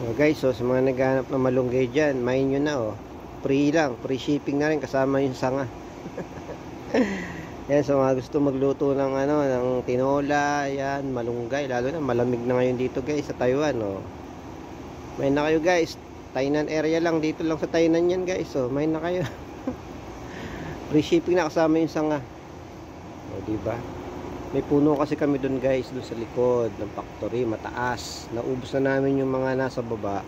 Oh, guys, so sa mga naghahanap ng malunggay dyan, main nyo na, oh. Free lang, free shipping na rin kasama yung sanga. Yan, so mga gusto magluto ng ano, ng tinola, yan, malunggay, lalo na malamig na ngayon dito, guys, sa Taiwan, oh. Main na kayo, guys. Tainan area lang, dito lang sa Tainan yan, guys, oh. Main na kayo. Free shipping na kasama yung sanga. Oh, diba? May puno kasi kami doon, guys, doon sa likod ng factory, mataas. Naubos na namin yung mga nasa baba.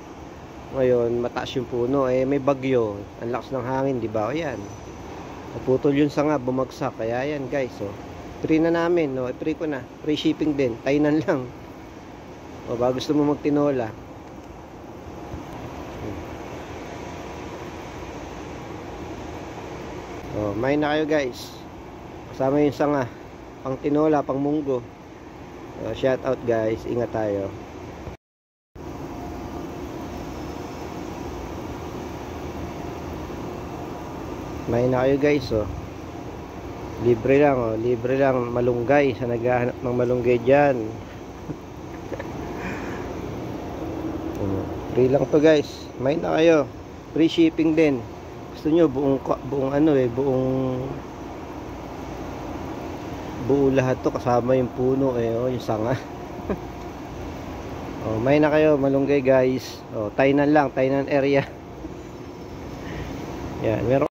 Ngayon, mataas yung puno. Eh, may bagyo. Ang lakas ng hangin, di ba? O yan. Naputol yung sanga, bumagsak. Kaya yan, guys. So, free na namin. No? Free ko na. Free shipping din. Tainan lang. O, ba gusto mo magtinola? O, main na kayo, guys. Kasama yung sanga. Pang tinola, pang munggo. So, shout out, guys. Ingat tayo. May na kayo, guys, oh. Libre lang, oh. Libre lang malunggay sa naghahanap ng malunggay diyan. Free lang to, guys. May na kayo. Free shipping din. Gusto nyo buong ano eh, buo lahat to kasama yung puno eh, oh, yung sanga. Oh, may na kayo malunggay, guys. Oh, Tainan lang, Tainan area. Yan, meron